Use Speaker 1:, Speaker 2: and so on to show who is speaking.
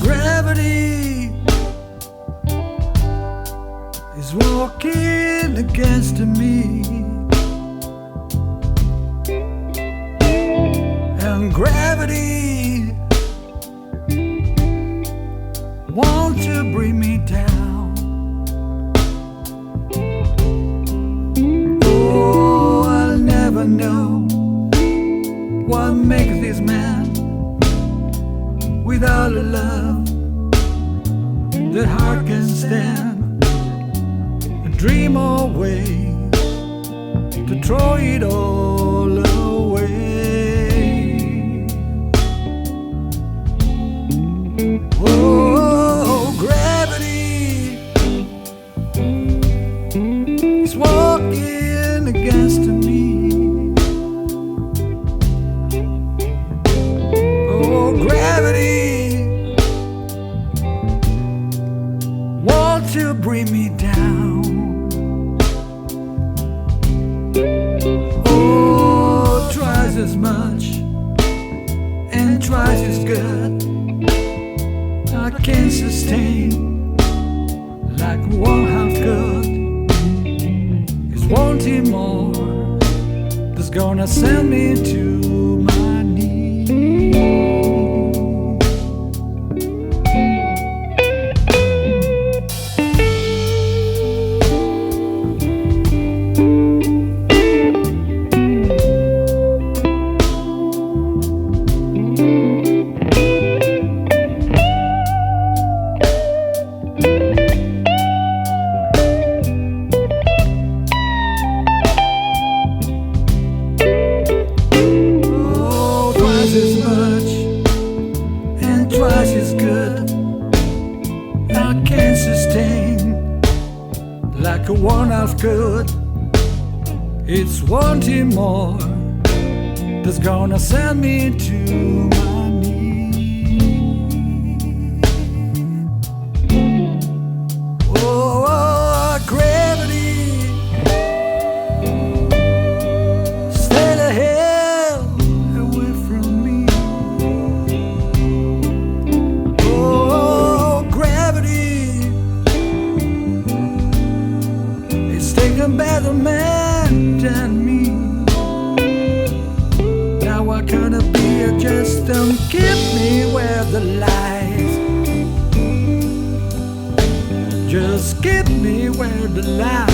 Speaker 1: Gravity is walking against me, and gravity wants to bring me down. Oh, I'll never know what makes this man without a love that heart can stand. A dream away to throw it all away. Oh, gravity is walking against me. Oh, gravity wants to bring me down. Oh, twice as much and twice as good I can't sustain like one half could. It's wanting more that's gonna send me to my knees. As much and twice as good I can't sustain like a one-half could. It's wanting more that's gonna send me to my knees. Oh, gravity, stay the hell away from me. A better man than me. Now I gotta be a just don't keep me where the lies. Just keep me where the lies.